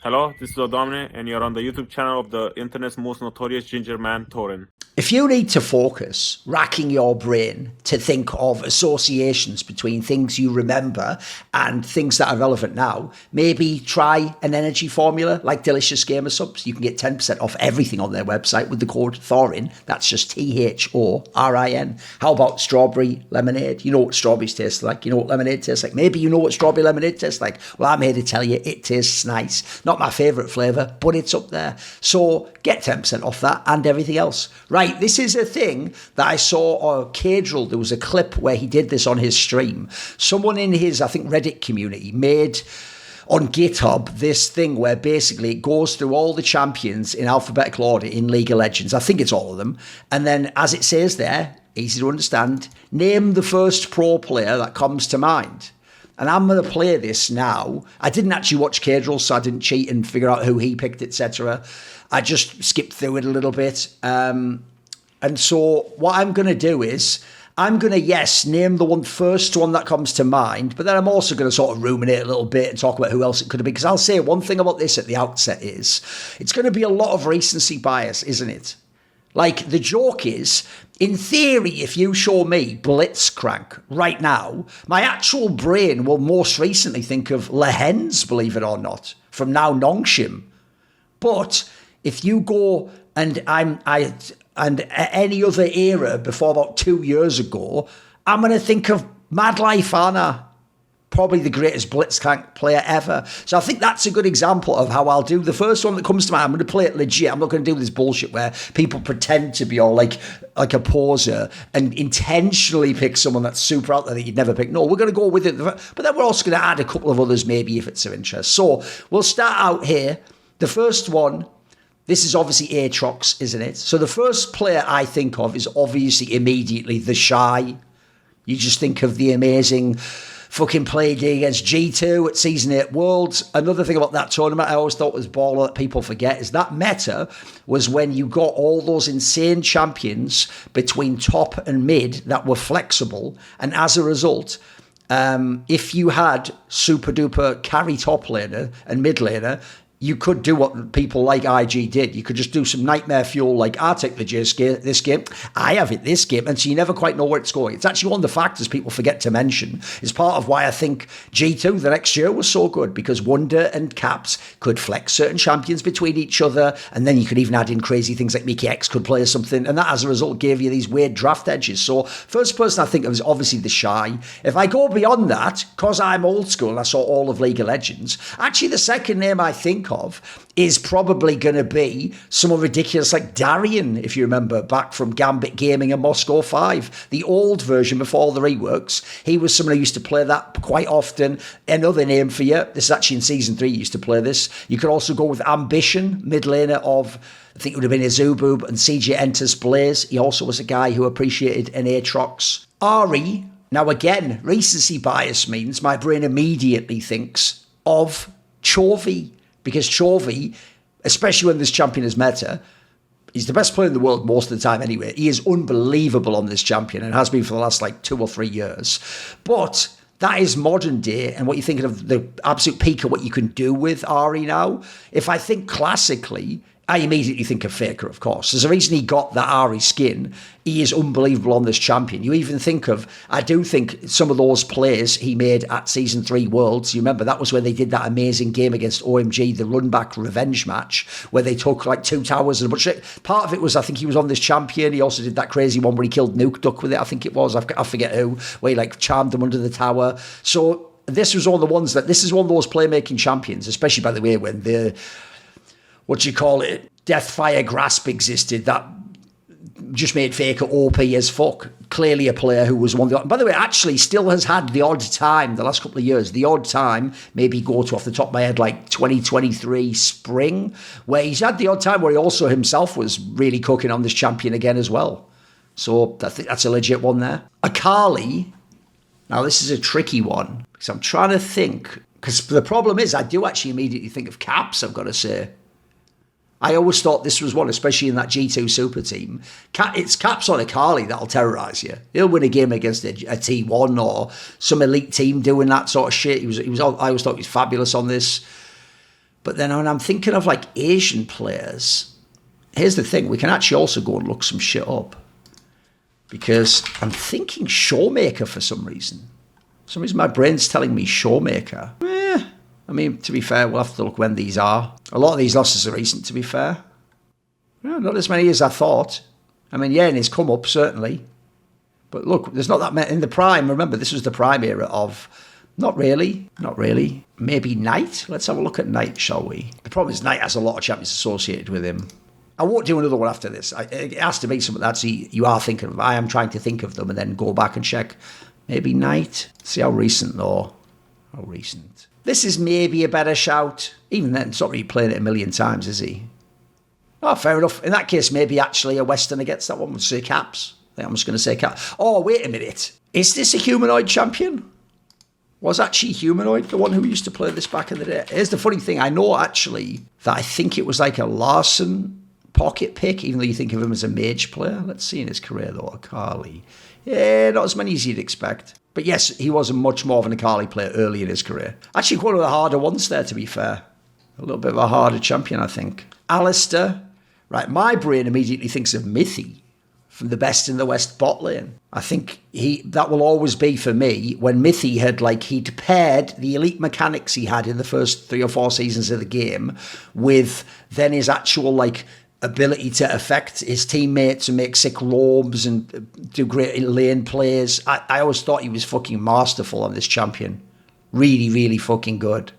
Hello, this is Odomne, and you're on the YouTube channel of the internet's most notorious ginger man, Thorin. If you need to focus, racking your brain to think of associations between things you remember and things that are relevant now, maybe try an energy formula like Delicious Gamer Subs. You can get 10% off everything on their website with the code Thorin. That's just THORIN. How about strawberry lemonade? You know what strawberries taste like. You know what lemonade tastes like. Maybe you know what strawberry lemonade tastes like. Well, I'm here to tell you it tastes nice. Not my favourite flavour, but it's up there. So get 10% off that and everything else. Right. This is a thing that I saw on Cadril. There was a clip where he did this on his stream. Someone in his, I think, Reddit community made on GitHub this thing where basically it goes through all the champions in alphabetical order in League of Legends. I think it's all of them. And then, as it says there, easy to understand, name the first pro player that comes to mind. And I'm going to play this now. I didn't actually watch Cadril, so I didn't cheat and figure out who he picked, etc. I just skipped through it a little bit. And so what I'm going to do is I'm going to, name the first one that comes to mind, but then I'm also going to sort of ruminate a little bit and talk about who else it could have been. Because I'll say one thing about this at the outset is it's going to be a lot of recency bias, isn't it? Like, the joke is, in theory, if you show me Blitzcrank right now, my actual brain will most recently think of Lehens, believe it or not, from now Nongshim. But if you go and and any other era before about 2 years ago, I'm going to think of Mad Life Anna, probably the greatest Blitzcrank player ever. So I think that's a good example of how I'll do. The first one that comes to mind, I'm going to play it legit. I'm not going to do this bullshit where people pretend to be all like a poser and intentionally pick someone that's super out there that you'd never pick. No, we're going to go with it. But then we're also going to add a couple of others maybe if it's of interest. So we'll start out here. The first one, this is obviously Aatrox, isn't it? So the first player I think of is obviously immediately the Shy. You just think of the amazing fucking play against G2 at Season 8 Worlds. Another thing about that tournament I always thought was baller that people forget is that meta was when you got all those insane champions between top and mid that were flexible. And as a result, if you had super duper carry top laner and mid laner, you could do what people like IG did. You could just do some nightmare fuel like, I take the J this game, I have it this game, and so you never quite know where it's going. It's actually one of the factors people forget to mention. It's part of why I think G2 the next year was so good, because Wonder and Caps could flex certain champions between each other, and then you could even add in crazy things like Mickey X could play or something, and that as a result gave you these weird draft edges. So first person I think of is obviously the Shy. If I go beyond that, because I'm old school and I saw all of League of Legends, actually the second name I think of is probably going to be someone ridiculous like Darian, if you remember, back from Gambit Gaming and Moscow 5, the old version before the reworks. He was someone who used to play that quite often. Another name for you, this is actually in Season 3, you used to play this. You could also go with Ambition, mid laner of, I think it would have been Azubub and CJ Enters Blaze. He also was a guy who appreciated an Aatrox. Ahri, now again, recency bias means my brain immediately thinks of Chovy. Because Chovy, especially when this champion is meta, he's the best player in the world most of the time anyway. He is unbelievable on this champion and has been for the last 2 or 3 years. But that is modern day, and what you're thinking of the absolute peak of what you can do with Ahri now. If I think classically, I immediately think of Faker, of course. There's a reason he got that Ahri skin. He is unbelievable on this champion. You even think of, I do think some of those plays he made at Season 3 Worlds, you remember that was where they did that amazing game against OMG, the run-back revenge match, where they took 2 towers and a bunch of shit. Part of it was, I think he was on this champion. He also did that crazy one where he killed Nuke Duck with it, I think it was. I forget who, where he charmed them under the tower. So this was one of the ones that, this is one of those playmaking champions, especially, by the way, when the Deathfire Grasp existed, that just made Faker OP as fuck. Clearly a player who was one of the... By the way, actually still has had the odd time, the last couple of years, maybe go to off the top of my head, 2023 spring, where he's had the odd time where he also himself was really cooking on this champion again as well. So I think that's a legit one there. Akali, now this is a tricky one, because I'm trying to think, because the problem is I do actually immediately think of Caps, I've got to say. I always thought this was one, especially in that G2 super team. It's Caps on Akali that'll terrorise you. He'll win a game against a T1 or some elite team doing that sort of shit. I always thought he was fabulous on this. But then when I'm thinking of like Asian players, here's the thing. We can actually also go and look some shit up. Because I'm thinking Showmaker for some reason. For some reason my brain's telling me Showmaker. I mean, to be fair, we'll have to look when these are. A lot of these losses are recent, to be fair. Not as many as I thought. I mean, yeah, and it's come up, certainly. But look, there's not that many. In the prime, remember, this was the prime era of... Not really. Maybe Knight? Let's have a look at Knight, shall we? The problem is Knight has a lot of champions associated with him. I won't do another one after this. It has to be something that you are thinking of. I am trying to think of them and then go back and check. Maybe Knight? See how recent, though. How recent. This is maybe a better shout. Even then, it's not really playing it a million times, is he? Oh, fair enough. In that case, maybe actually a Westerner gets that one. We'll say Caps. I think I'm just going to say Caps. Oh, wait a minute. Is this a humanoid champion? Was actually humanoid the one who used to play this back in the day? Here's the funny thing. I know actually that I think it was like a Larson pocket pick, even though you think of him as a mage player. Let's see in his career, though. Akali. Yeah, not as many as you'd expect. But yes, he was a much more of an Akali player early in his career. Actually, one of the harder ones there, to be fair. A little bit of a harder champion, I think. Alistar. Right, my brain immediately thinks of Mithy from the Best in the West bot lane. I think that will always be for me when Mithy he'd paired the elite mechanics he had in the first 3 or 4 seasons of the game with then his actual ability to affect his teammates and make sick robes and do great lane plays. I always thought he was fucking masterful on this champion. Really, really fucking good.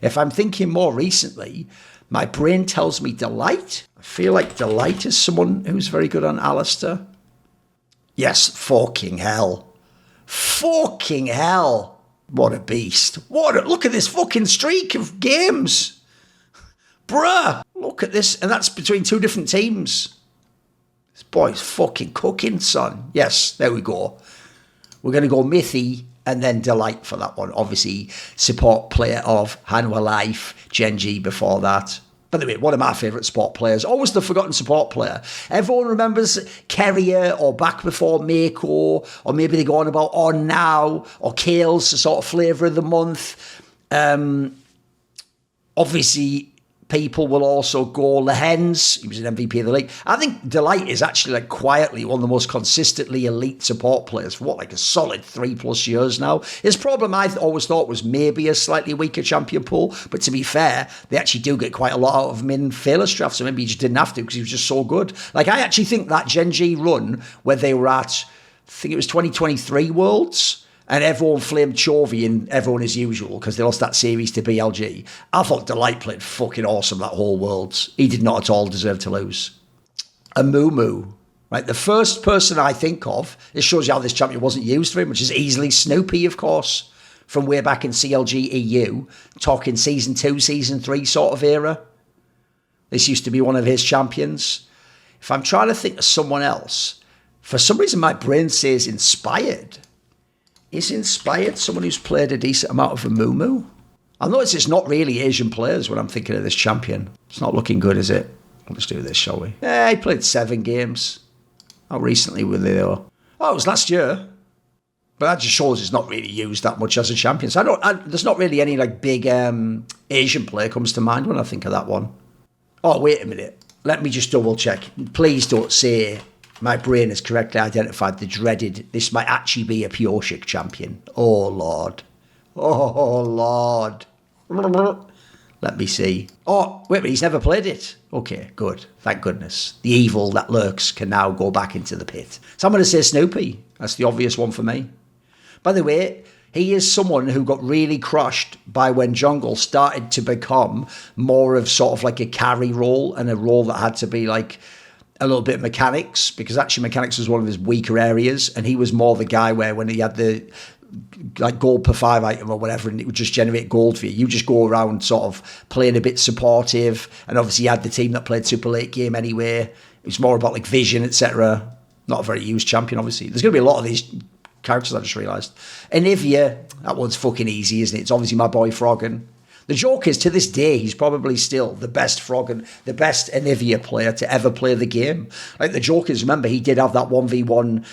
If I'm thinking more recently, my brain tells me Delight. I feel like Delight is someone who's very good on Alistar. Yes, fucking hell. Fucking hell. What a beast. Look at this fucking streak of games. Bruh. Look at this. And that's between 2 different teams. This boy's fucking cooking, son. Yes, there we go. We're going to go Mithy and then Delight for that one. Obviously, support player of Hanwha Life, Genji before that. By the way, one of my favourite support players. Always the forgotten support player. Everyone remembers Carrier or back before Mako, or maybe they go on about On Now, or Kale's the sort of flavour of the month. Obviously, people will also go Lehens. He was an MVP of the league. I think Delight is actually quietly one of the most consistently elite support players for a solid 3+ years now. His problem I always thought was maybe a slightly weaker champion pool, but to be fair, they actually do get quite a lot out of him in Fearless draft, so maybe he just didn't have to because he was just so good. I actually think that Gen G run where they were at, I think it was 2023 Worlds, and everyone flamed Chovy and everyone as usual because they lost that series to BLG. I thought Delight played fucking awesome that whole Worlds. He did not at all deserve to lose. Amumu, right? The first person I think of, this shows you how this champion wasn't used for him, which is easily Snoopy, of course, from way back in CLG EU, talking Season 2, Season 3 sort of era. This used to be one of his champions. If I'm trying to think of someone else, for some reason my brain says Inspired. Is Inspired someone who's played a decent amount of Amumu? I'll notice it's not really Asian players when I'm thinking of this champion. It's not looking good, is it? Let's do this, shall we? Yeah, he played 7 games. How recently were they, though? Oh, it was last year. But that just shows it's not really used that much as a champion. So there's not really any big Asian player comes to mind when I think of that one. Oh, wait a minute. Let me just double check. Please don't say my brain has correctly identified the dreaded, this might actually be a Pioshik champion. Oh, Lord. Oh, Lord. Let me see. Oh, wait a minute, he's never played it. Okay, good. Thank goodness. The evil that lurks can now go back into the pit. So I'm going to say Snoopy. That's the obvious one for me. By the way, he is someone who got really crushed by when jungle started to become more of sort of a carry role and a role that had to be a little bit of mechanics, because actually mechanics was one of his weaker areas, and he was more the guy where when he had the gold per 5 item or whatever, and it would just generate gold for you. You just go around sort of playing a bit supportive, and obviously you had the team that played super late game anyway. It was more about vision, etc. Not a very used champion, obviously. There's going to be a lot of these characters, I just realised. Anivia, that one's fucking easy, isn't it? It's obviously my boy Froggen. The joke is, to this day, he's probably still the best Froggen, the best Anivia player to ever play the game. The joke is, remember, he did have that 1v1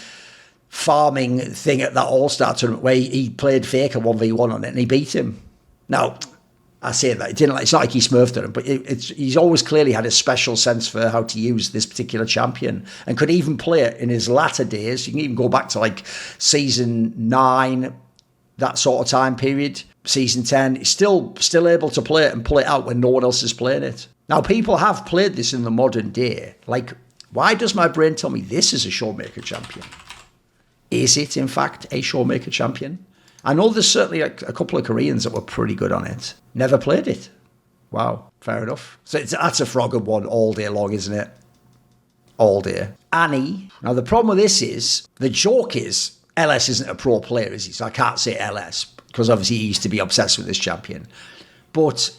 farming thing at that All-Star tournament where he played Faker 1v1 on it and he beat him. Now, I say that, it's not like he smurfed at him, but he's always clearly had a special sense for how to use this particular champion and could even play it in his latter days. You can even go back to like season 9, that sort of time period, season 10. He's still able to play it and pull it out when no one else is playing it. Now, people have played this in the modern day. Like, why does my brain tell me this is a Showmaker champion? Is it, in fact, a Showmaker champion? I know there's certainly a couple of Koreans that were pretty good on it. Never played it. Wow, fair enough. So that's a Frogger one all day long, isn't it? All day. Annie. Now, the problem with this is, the joke is, LS isn't a pro player, is he? So I can't say LS, because obviously he used to be obsessed with this champion. But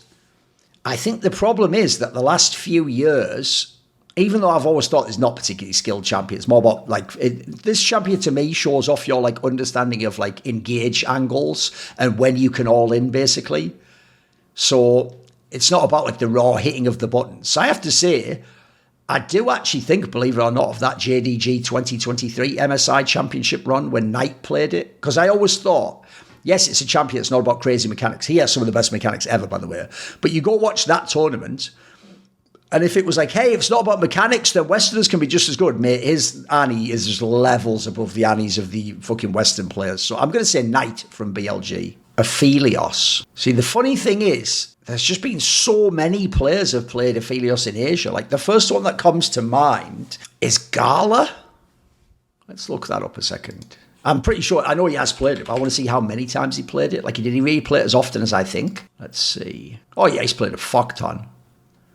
I think the problem is that the last few years, even though I've always thought he's not particularly skilled champion, it's more about like this champion to me shows off your like understanding of like engage angles and when you can all in basically. So it's not about like the raw hitting of the buttons. So I have to say, I do actually think, believe it or not, of that JDG 2023 MSI Championship run when Knight played it, because I always thought, yes, it's a champion. It's not about crazy mechanics. He has some of the best mechanics ever, by the way. But you go watch that tournament. And if it was like, hey, if it's not about mechanics, then Westerners can be just as good. Mate, his Annie is just levels above the Annies of the fucking Western players. So I'm going to say Knight from BLG. Aphelios. See, the funny thing is, there's just been so many players have played Aphelios in Asia. Like, the first one that comes to mind is Gala. Let's look that up a second. I'm pretty sure, I know he has played it, but I want to see how many times he played it. Like, did he really play it as often as I think? Let's see. Oh, yeah, he's played a fuck ton.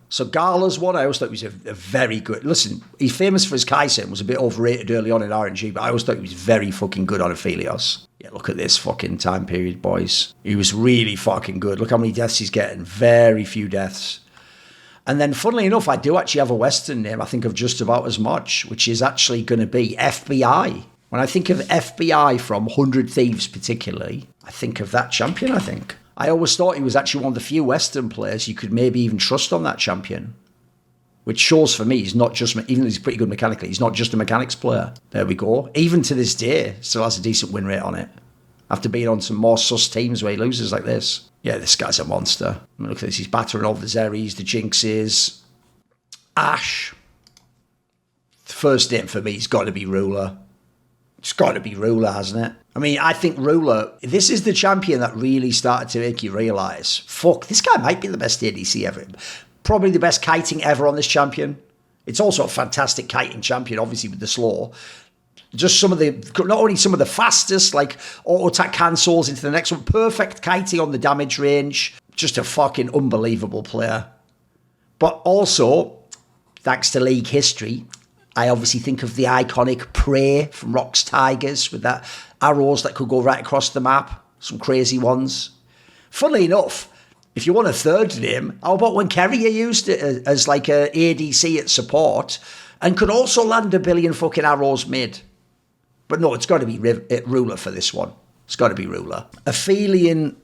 So Gala's one, I always thought he was a very good... Listen, he's famous for his Kaisen, was a bit overrated early on in RNG, but I always thought he was very fucking good on Aphelios. Yeah, look at this fucking time period, boys. He was really fucking good. Look how many deaths he's getting. Very few deaths. And then, funnily enough, I do actually have a Western name I think of just about as much, which is actually going to be FBI. When I think of FBI from 100 Thieves particularly, I think of that champion, I think. I always thought he was actually one of the few Western players you could maybe even trust on that champion. Which shows for me he's not just, even though he's pretty good mechanically, he's not just a mechanics player. There we go. Even to this day, still has a decent win rate on it. After being on some more sus teams where he loses like this. Yeah, this guy's a monster. I mean, look at this, he's battering all the Zeris, the Jinxes. Ashe. The first name for me has got to be Ruler. It's got to be Ruler, hasn't it? I mean, I think Ruler, this is the champion that really started to make you realise, fuck, this guy might be the best ADC ever. Probably the best kiting ever on this champion. It's also a fantastic kiting champion, obviously, with the slow. Just some of the, not only some of the fastest, like, auto-attack cancels into the next one, perfect kiting on the damage range. Just a fucking unbelievable player. But also, thanks to League history, I obviously think of the iconic Prey from Rock's Tigers with that arrows that could go right across the map. Some crazy ones. Funnily enough, if you want a third name, how about when Keria used it as like a ADC at support and could also land a billion fucking arrows mid? But no, it's got to be Ruler for this one. It's got to be Ruler. Aphelion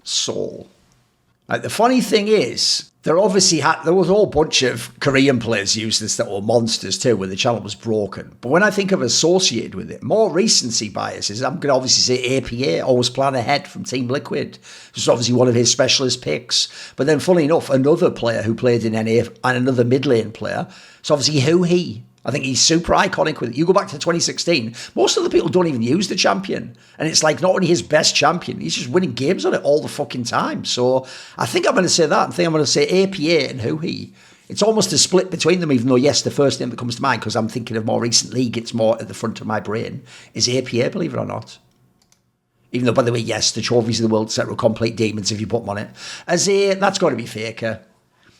Sol. Like, the funny thing is, there was a whole bunch of Korean players used this that were monsters too, where the channel was broken. But when I think of associated with it, more recency biases, I'm going to obviously say APA, Always Plan Ahead from Team Liquid. This is obviously one of his specialist picks. But then, funnily enough, another player who played in NA and another mid lane player, it's obviously He. I think he's super iconic with it. You go back to 2016, most of the people don't even use the champion. And it's like not only his best champion, he's just winning games on it all the fucking time. So I think I'm going to say that. I think I'm going to say APA and He. It's almost a split between them, even though, yes, the first name that comes to mind, because I'm thinking of more recent league, it's more at the front of my brain, is APA, believe it or not. Even though, by the way, yes, the trophies of the world set were complete demons if you put them on it. Azir, that's got to be Faker.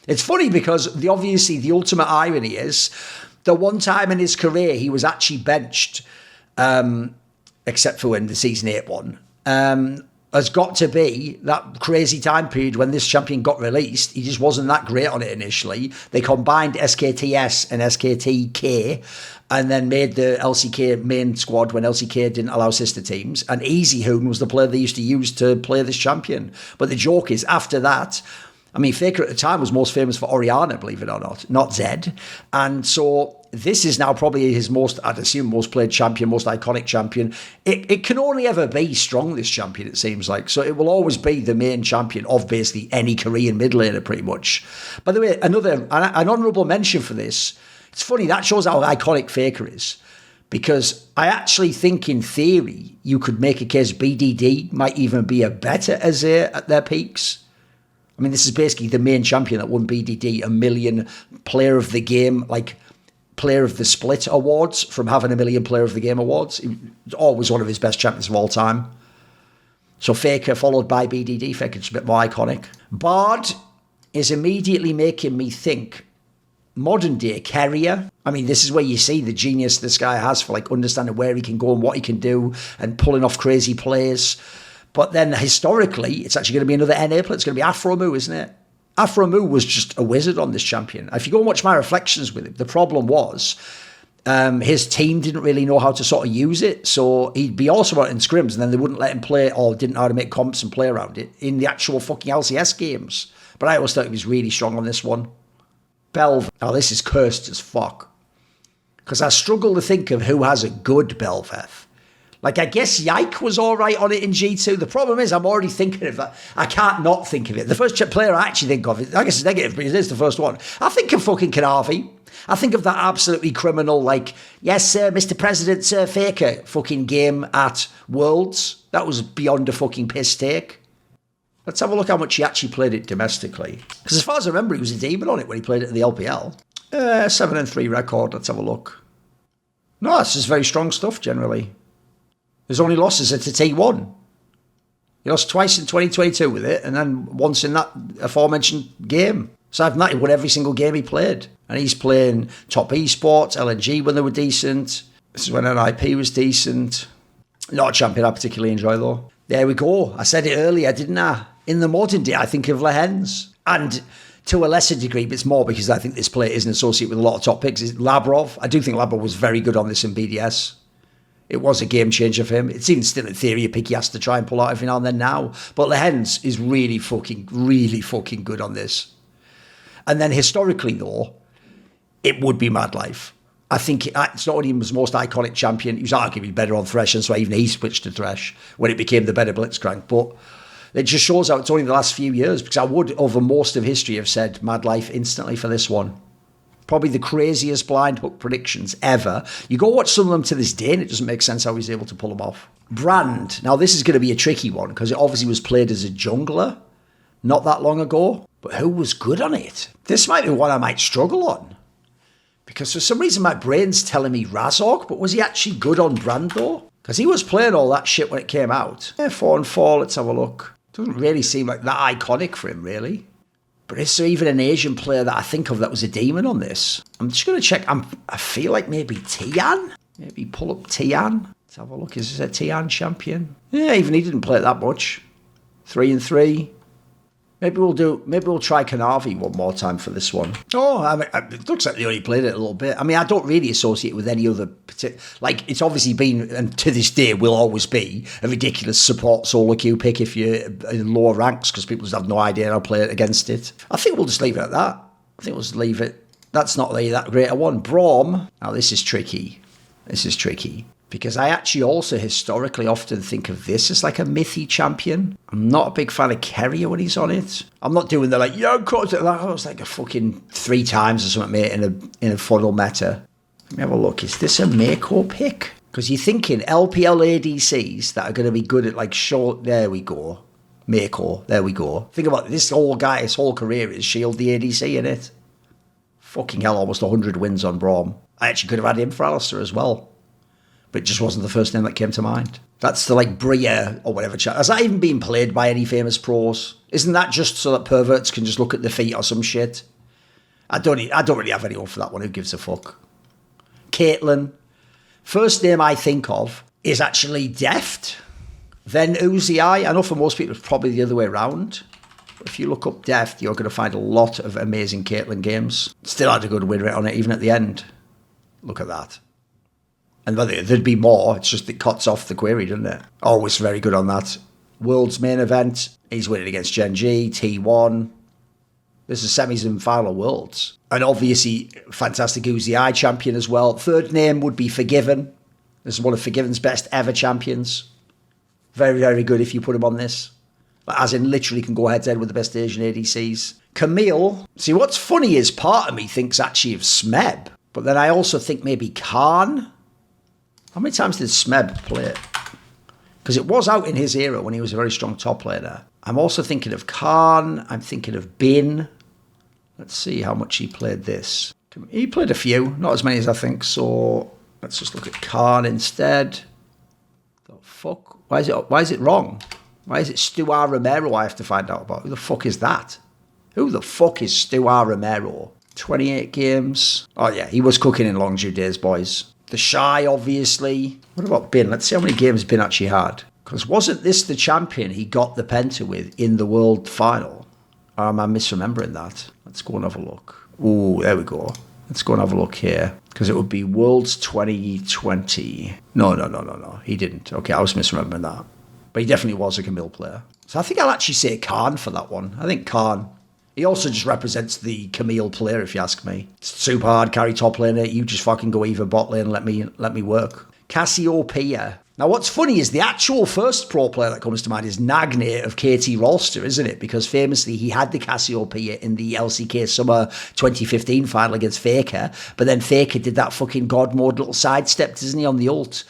It's funny because obviously the ultimate irony is the one time in his career he was actually benched, except for when the Season 8 one, has got to be that crazy time period when this champion got released. He just wasn't that great on it initially. They combined SKTS and SKTK and then made the LCK main squad when LCK didn't allow sister teams. And Easy Hoon was the player they used to use to play this champion. But the joke is, after that, I mean, Faker at the time was most famous for Orianna, believe it or not Zed. And so this is now probably his most, I'd assume, most played champion, most iconic champion. It can only ever be strong, this champion, it seems like. So it will always be the main champion of basically any Korean mid laner, pretty much. By the way, an honourable mention for this. It's funny, that shows how iconic Faker is. Because I actually think, in theory, you could make a case BDD might even be a better Azir at their peaks. I mean, this is basically the main champion that won BDD, a million player of the game, like player of the split awards from having a million player of the game awards. It's always one of his best champions of all time. So Faker followed by BDD. Faker's a bit more iconic. Bard is immediately making me think modern day carrier. I mean, this is where you see the genius this guy has for like understanding where he can go and what he can do and pulling off crazy plays. But then historically, it's actually going to be another NA player. It's going to be Aphromu, isn't it? Aphromu was just a wizard on this champion. If you go and watch my reflections with him, the problem was his team didn't really know how to sort of use it. So he'd be awesome in scrims and then they wouldn't let him play or didn't know how to make comps and play around it in the actual fucking LCS games. But I always thought he was really strong on this one. Bel'Veth. Now this is cursed as fuck. Because I struggle to think of who has a good Bel'Veth. Like, I guess Yike was all right on it in G2. The problem is I'm already thinking of that. I can't not think of it. The first player I actually think of, I guess it's negative, but it is the first one. I think of fucking Kanavi. I think of that absolutely criminal, like, yes, sir, Mr. President, Sir Faker fucking game at Worlds. That was beyond a fucking piss take. Let's have a look how much he actually played it domestically. Because as far as I remember, he was a demon on it when he played it in the LPL. 7-3 record. Let's have a look. No, this is very strong stuff generally. His only losses are to T1. He lost twice in 2022 with it, and then once in that aforementioned game. Aside from that, he won every single game he played. And he's playing top esports, LNG when they were decent. This is when NIP was decent. Not a champion I particularly enjoy, though. There we go. I said it earlier, didn't I? In the modern day, I think of Lehens. And to a lesser degree, but it's more because I think this player isn't associated with a lot of top picks, is Labrov. I do think Labrov was very good on this in BDS. It was a game changer for him. It's even still in theory a pick he has to try and pull out every now and then now. But Lehens is really fucking good on this. And then historically, though, it would be Mad Life. I think it's not only his most iconic champion, he was arguably better on Thresh, and so even he switched to Thresh when it became the better Blitzcrank. But it just shows how it's only the last few years, because I would, over most of history, have said Mad Life instantly for this one. Probably the craziest blind hook predictions ever. You go watch some of them to this day and it doesn't make sense how he's able to pull them off. Brand. Now this is going to be a tricky one because it obviously was played as a jungler not that long ago. But who was good on it? This might be one I might struggle on. Because for some reason my brain's telling me Razork, but was he actually good on Brand though? Because he was playing all that shit when it came out. 4-4, let's have a look. Doesn't really seem like that iconic for him, really. But is there even an Asian player that I think of that was a demon on this? I'm just going to check. I feel like maybe Tian. Maybe pull up Tian. Let's have a look. Is this a Tian champion? Yeah, even he didn't play it that much. 3-3. Maybe we'll try Kanavi one more time for this one. Oh, I mean, it looks like they only played it a little bit. I mean, I don't really associate it with any other like, it's obviously been, and to this day will always be, a ridiculous support solo queue pick if you're in lower ranks, because people just have no idea how to play it against it. I think we'll just leave it at that. I think we'll just leave it. That's not really that great a one. Braum. Now, this is tricky. Because I actually also historically often think of this as like a mythy champion. I'm not a big fan of Carrier when he's on it. I'm not doing the like, yo, cut it. That was like a fucking 3 times or something, mate, in a funnel meta. Let me have a look. Is this a Mako pick? Because you're thinking LPL ADCs that are going to be good at like short. There we go. Mako. There we go. Think about it. This whole guy, his whole career is Shield the ADC in it. Fucking hell, almost 100 wins on Braum. I actually could have had him for Alistar as well. But it just wasn't the first name that came to mind. That's the like Bria or whatever. Has that even been played by any famous pros? Isn't that just so that perverts can just look at the feet or some shit? I don't really have anyone for that one. Who gives a fuck? Caitlyn. First name I think of is actually Deft. Then Uzi. I know for most people it's probably the other way around. But if you look up Deft, you're going to find a lot of amazing Caitlyn games. Still had a good win rate on it even at the end. Look at that. And there'd be more. It's just it cuts off the query, doesn't it? Always very good on that. World's main event. He's winning against Gen G, T1. This is semis and final Worlds. And obviously, fantastic who's the eye champion as well. Third name would be Forgiven. This is one of Forgiven's best ever champions. Very, very good if you put him on this. As in, literally can go head-to-head with the best Asian ADCs. Camille. See, what's funny is part of me thinks actually of Smeb. But then I also think maybe Khan. How many times did Smeb play it? Because it was out in his era when he was a very strong top laner. I'm also thinking of Khan. I'm thinking of Bin. Let's see how much he played this. He played a few, not as many as I think. So let's just look at Khan instead. The fuck? Why is it wrong? Why is it Stuart Romero I have to find out about? Who the fuck is that? Who the fuck is Stuart Romero? 28 games. Oh yeah, he was cooking in Longdew days, boys. The Shy, obviously. What about Bin? Let's see how many games Bin actually had. Because wasn't this the champion he got the Penta with in the World Final? Or am I misremembering that? Let's go and have a look. Ooh, there we go. Let's go and have a look here. Because it would be Worlds 2020. No. He didn't. Okay, I was misremembering that. But he definitely was a Camille player. So I think I'll actually say Khan for that one. I think Khan. He also just represents the Camille player, if you ask me. It's super hard, carry top laner. You just fucking go either bot lane and let me work. Cassiopeia. Now, what's funny is the actual first pro player that comes to mind is Nagne of KT Rolster, isn't it? Because famously, he had the Cassiopeia in the LCK Summer 2015 final against Faker. But then Faker did that fucking God mode little sidestep, doesn't he, on the ult?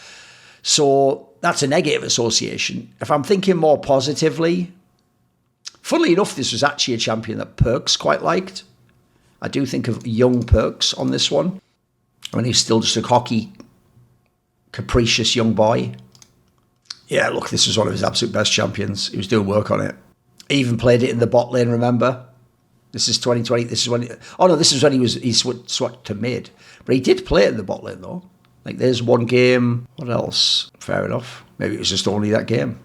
So that's a negative association. If I'm thinking more positively, funnily enough, this was actually a champion that Perks quite liked. I do think of young Perks on this one. When he's still just a cocky, capricious young boy. Yeah, look, this was one of his absolute best champions. He was doing work on it. He even played it in the bot lane, remember? This is 2020. This is when... this is when he switched to mid. But he did play it in the bot lane, though. Like, there's one game. What else? Fair enough. Maybe it was just only that game.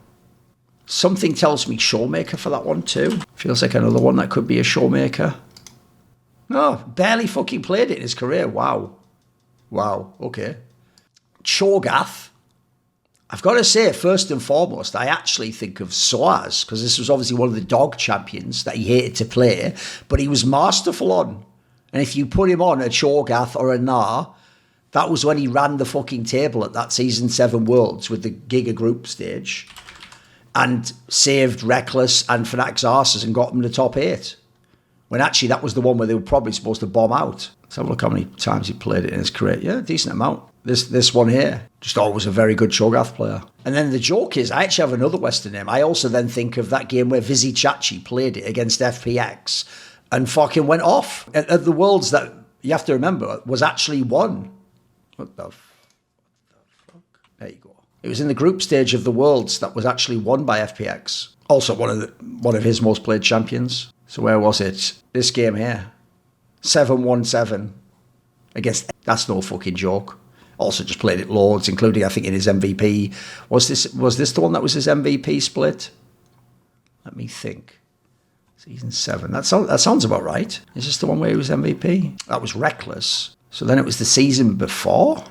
Something tells me Showmaker for that one too. Feels like another one that could be a Showmaker. No, barely fucking played it in his career. Wow, okay. Cho'Gath. I've got to say, first and foremost, I actually think of Soaz, because this was obviously one of the dog champions that he hated to play, but he was masterful on. And if you put him on a Cho'Gath or a Gnar, that was when he ran the fucking table at that Season 7 Worlds with the Giga Group stage and saved Reckless and Fnatic's arses and got them to top 8. When actually that was the one where they were probably supposed to bomb out. Let's have a look how many times he played it in his career. Yeah, decent amount. This one here, just always a very good Cho'Gath player. And then the joke is, I actually have another Western name. I also then think of that game where Vizzy Chachi played it against FPX and fucking went off. At the Worlds that, you have to remember, was actually won. What the fuck? There you go. It was in the group stage of the Worlds that was actually won by FPX. Also one of his most played champions. So where was it? This game here. 7-1-7 against... That's no fucking joke. Also just played it loads, including, I think, in his MVP. Was this the one that was his MVP split? Let me think. Season 7. That sounds about right. Is this the one where he was MVP? That was Reckless. So then it was the season before?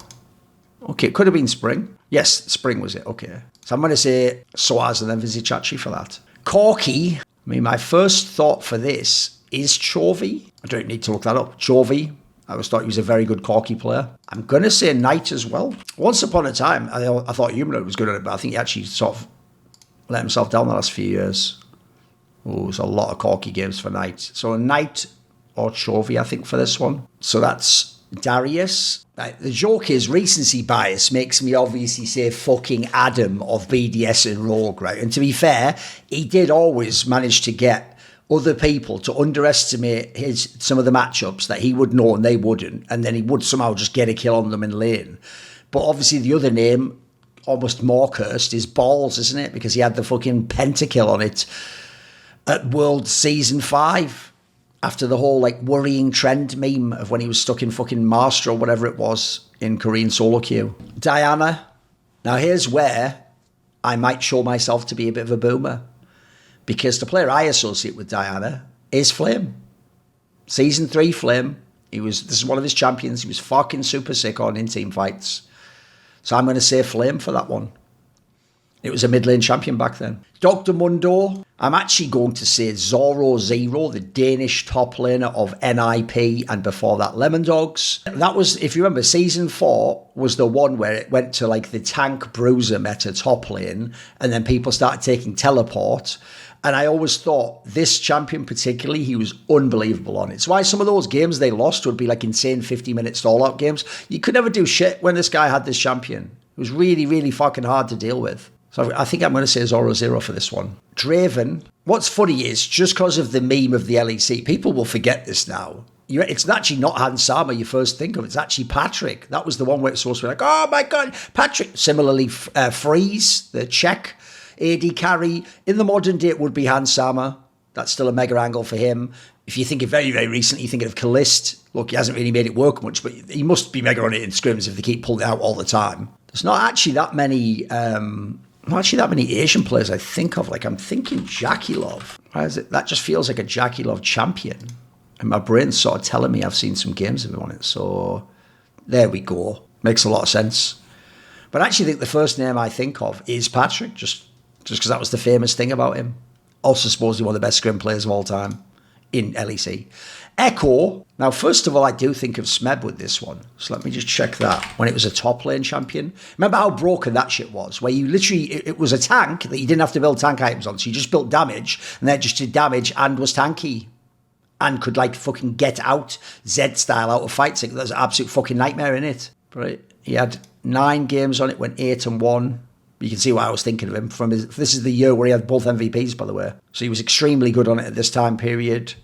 Okay, it could have been spring. Yes, spring was it. Okay. So I'm going to say Soaz and then Vizichachi for that. Corki. I mean, my first thought for this is Chovy. I don't need to look that up. Chovy. I always thought he was a very good Corki player. I'm going to say Knight as well. Once upon a time, I thought Humanoid was good at it, but I think he actually sort of let himself down the last few years. Oh, there's a lot of Corki games for Knight. So Knight or Chovy, I think, for this one. So that's Darius. The joke is recency bias makes me obviously say fucking Adam of BDS and Rogue, right? And to be fair, he did always manage to get other people to underestimate some of the matchups that he would know and they wouldn't, and then he would somehow just get a kill on them in lane. But obviously the other name, almost more cursed, is Balls, isn't it? Because he had the fucking pentakill on it at World Season 5. After the whole, like, worrying trend meme of when he was stuck in fucking Master or whatever it was in Korean solo queue. Diana. Now, here's where I might show myself to be a bit of a boomer. Because the player I associate with Diana is Flame. Season 3 Flame. This is one of his champions. He was fucking super sick on in team fights. So I'm going to say Flame for that one. It was a mid lane champion back then. Dr. Mundo. I'm actually going to say Zoro Zero, the Danish top laner of NIP, and before that Lemon Dogs. That was, if you remember, season 4 was the one where it went to like the tank bruiser meta top lane, and then people started taking teleport. And I always thought this champion particularly, he was unbelievable on it. It's why some of those games they lost would be like insane 50-minute stall-out games. You could never do shit when this guy had this champion. It was really, really fucking hard to deal with. So I think I'm going to say Zoro Zero for this one. Draven. What's funny is, just because of the meme of the LEC, people will forget this now. It's actually not Hans Sama you first think of. It's actually Patrick. That was the one where it's supposed to be like, oh my God, Patrick. Similarly, Freeze, the Czech AD carry. In the modern day, it would be Hans Sama. That's still a mega angle for him. If you think of very, very recently, you think of Kalist. Look, he hasn't really made it work much, but he must be mega on it in scrims if they keep pulling it out all the time. There's not actually that many... not actually that many Asian players I think of. Like, I'm thinking Jackie Love. Why is it? That just feels like a Jackie Love champion. And my brain's sort of telling me I've seen some games of him on it. So there we go. Makes a lot of sense. But I actually think the first name I think of is Patrick, just because that was the famous thing about him. Also supposedly one of the best scrim players of all time in LEC. Ekko. Now, first of all, I do think of Smeb with this one. So let me just check that. When it was a top lane champion. Remember how broken that shit was? Where you literally, it was a tank that you didn't have to build tank items on. So you just built damage, and then just did damage and was tanky. And could like fucking get out Z style out of fights. Like, there's an absolute fucking nightmare in it. But he had 9 games on it, went 8-1. You can see why I was thinking of him. This is the year where he had both MVPs, by the way. So he was extremely good on it at this time period.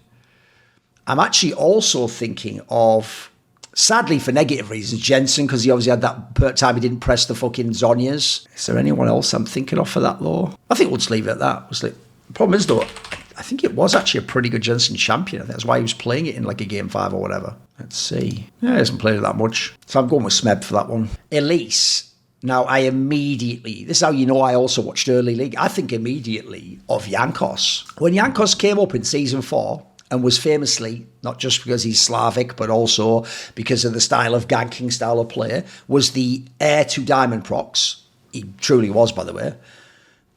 I'm actually also thinking of, sadly for negative reasons, Jensen, because he obviously had that time he didn't press the fucking Zonyas. Is there anyone else I'm thinking of for that, though? I think we'll just leave it at that. The problem is, though, I think it was actually a pretty good Jensen champion. I think that's why he was playing it in like a game 5 or whatever. Let's see. Yeah, he hasn't played it that much. So I'm going with Smeb for that one. Elise. Now, this is how you know I also watched early league. I think immediately of Jankos. When Jankos came up in season 4, and was famously, not just because he's Slavic, but also because of the style of ganking style of player, was the heir to Diamond Procs. He truly was, by the way.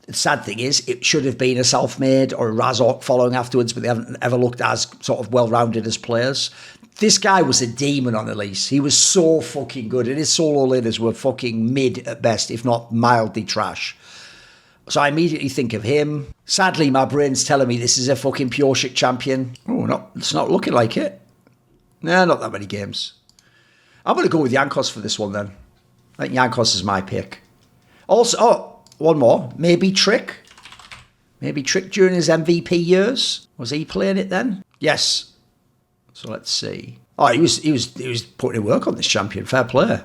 The sad thing is, it should have been a self-made or a Razork following afterwards, but they haven't ever looked as sort of well-rounded as players. This guy was a demon on Elise. He was so fucking good, and his solo laners were fucking mid at best, if not mildly trash. So I immediately think of him. Sadly, my brain's telling me this is a fucking pure shit champion. Oh, it's not looking like it. Nah, not that many games. I'm going to go with Jankos for this one then. I think Jankos is my pick. Also, one more. Maybe Trick. Maybe Trick during his MVP years. Was he playing it then? Yes. So let's see. Oh, he was putting in work on this champion. Fair play.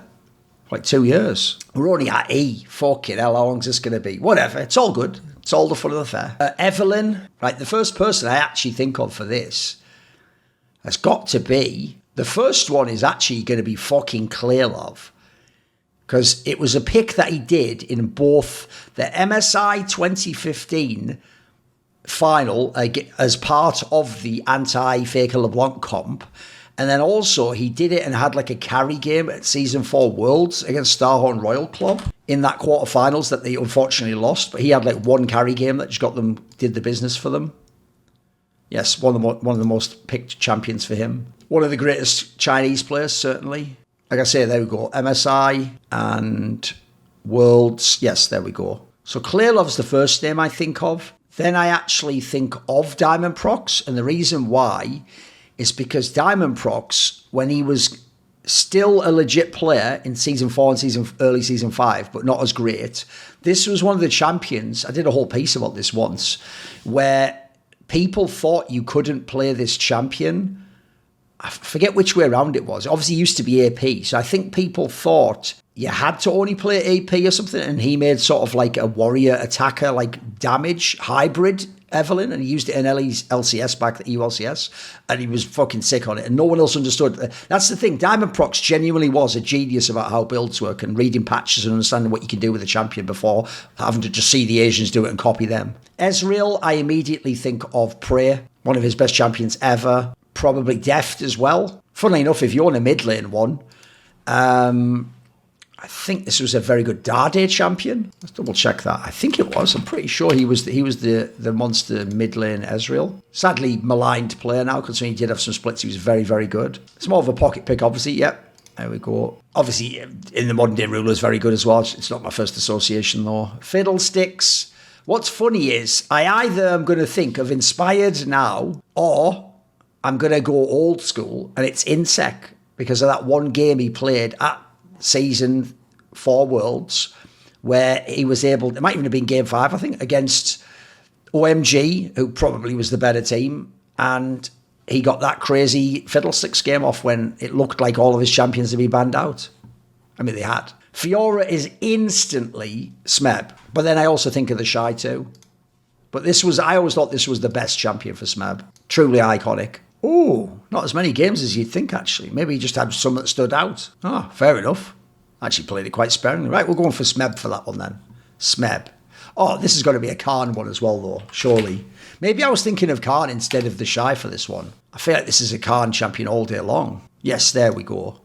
Like 2 years. We're only at E. Fucking hell, how long's this going to be? Whatever. It's all good. It's all the fun of the fair. Evelynn. Right, the first person I actually think of for this has got to be... The first one is actually going to be fucking Clearlove. Because it was a pick that he did in both the MSI 2015 final as part of the anti-Faker LeBlanc comp. And then also he did it and had like a carry game at Season 4 Worlds against Starhorn Royal Club in that quarterfinals that they unfortunately lost. But he had like one carry game that just did the business for them. Yes, one of the most picked champions for him. One of the greatest Chinese players, certainly. Like I say, there we go. MSI and Worlds. Yes, there we go. So Clearlove's the first name I think of. Then I actually think of Diamond Procs. And the reason why is because Diamond Procs, when he was still a legit player in Season 4 and early Season 5, but not as great, this was one of the champions. I did a whole piece about this once, where people thought you couldn't play this champion. I forget which way around it was. It obviously used to be AP. So I think people thought you had to only play AP or something. And he made sort of like a warrior attacker, like damage hybrid Evelynn. And he used it in LCS back, the EU LCS. And he was fucking sick on it. And no one else understood. That's the thing. Diamond Procs genuinely was a genius about how builds work and reading patches and understanding what you can do with a champion before having to just see the Asians do it and copy them. Ezreal, I immediately think of Prey, one of his best champions ever. Probably Deft as well. Funnily enough, if you're in a mid lane one, I think this was a very good Dade champion. Let's double check that. I think it was. I'm pretty sure he was the monster mid lane Ezreal. Sadly maligned player now, considering he did have some splits. He was very, very good. It's more of a pocket pick, obviously. Yep. There we go. Obviously, in the modern day ruler is very good as well. It's not my first association though. Fiddlesticks. What's funny is I either am going to think of Inspired now, or I'm going to go old school, and it's Insec because of that one game he played at Season 4 Worlds where he was able, it might even have been game 5 I think, against OMG, who probably was the better team, and he got that crazy Fiddlesticks game off when it looked like all of his champions had been banned out. I mean, they had. Fiora is instantly Smeb, but then I also think of the Shy too. But I always thought this was the best champion for Smeb. Truly iconic. Oh, not as many games as you'd think, actually. Maybe he just had some that stood out. Oh, fair enough. Actually played it quite sparingly. Right, we're going for Smeb for that one then. Smeb. Oh, this has got to be a Khan one as well, though, surely. Maybe I was thinking of Khan instead of the Shy for this one. I feel like this is a Khan champion all day long. Yes, there we go.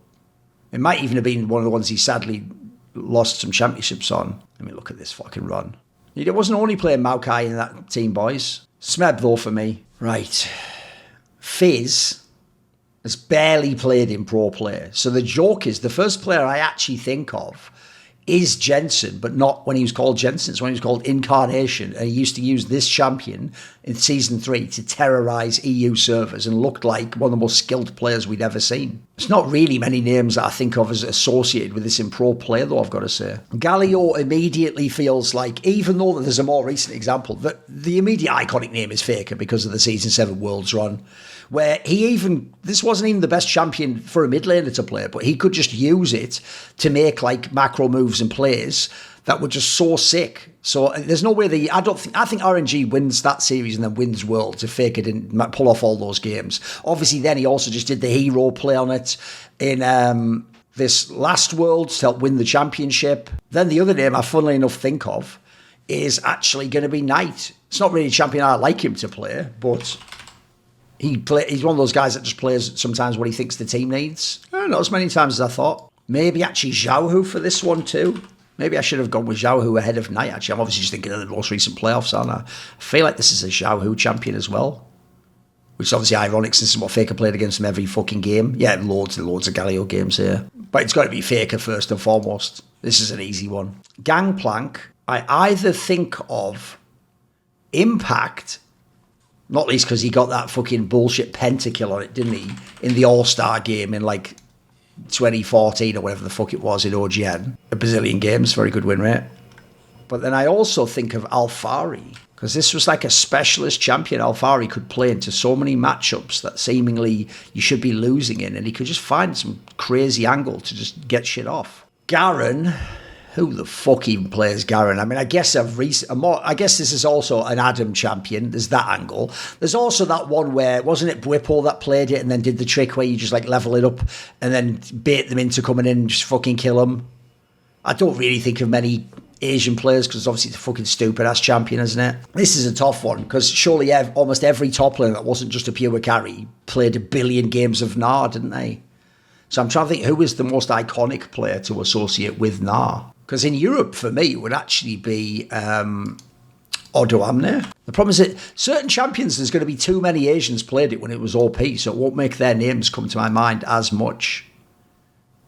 It might even have been one of the ones he sadly lost some championships on. Let me look at this fucking run. It wasn't only playing Maokai in that team, boys. Smeb, though, for me. Right. Fizz has barely played in pro play. So the joke is the first player I actually think of is Jensen, but not when he was called Jensen. It's when he was called Incarnation. And he used to use this champion in Season 3 to terrorise EU servers and looked like one of the most skilled players we'd ever seen. There's not really many names that I think of as associated with this in pro play, though, I've got to say. Galio immediately feels like, even though there's a more recent example, that the immediate iconic name is Faker because of the Season 7 Worlds run, where this wasn't even the best champion for a mid laner to play, but he could just use it to make like macro moves and plays that were just so sick. So there's no way I think RNG wins that series and then wins Worlds if Faker didn't pull off all those games. Obviously then he also just did the hero play on it in this last Worlds to help win the championship. Then the other name I funnily enough think of is actually going to be Knight. It's not really a champion I like him to play, but he's one of those guys that just plays sometimes what he thinks the team needs. Not as many times as I thought. Maybe actually Xiaohu for this one too. Maybe I should have gone with Xiaohu ahead of Knight, actually. I'm obviously just thinking of the most recent playoffs, aren't I? I feel like this is a Xiaohu champion as well. Which is obviously ironic since this is what Faker played against him every fucking game. Yeah, loads and loads of Galio games here. But it's got to be Faker first and foremost. This is an easy one. Gangplank, I either think of Impact, not least because he got that fucking bullshit pentakill on it, didn't he? In the All-Star game in like 2014 or whatever the fuck it was in OGN. A bazillion games, very good win rate. But then I also think of Alfari, because this was like a specialist champion Alfari could play into so many matchups that seemingly you should be losing in, and he could just find some crazy angle to just get shit off. Garen. Who the fuck even plays Garen? I mean, I guess this is also an Adam champion. There's that angle. There's also that one where, wasn't it Bwippo that played it and then did the trick where you just like level it up and then bait them into coming in and just fucking kill them? I don't really think of many Asian players because obviously it's a fucking stupid ass champion, isn't it? This is a tough one because surely almost every top laner that wasn't just a pure carry played a billion games of Gnar, didn't they? So I'm trying to think who is the most iconic player to associate with Gnar. Because in Europe, for me, it would actually be Odoamne. The problem is that certain champions, there's going to be too many Asians played it when it was OP, so it won't make their names come to my mind as much.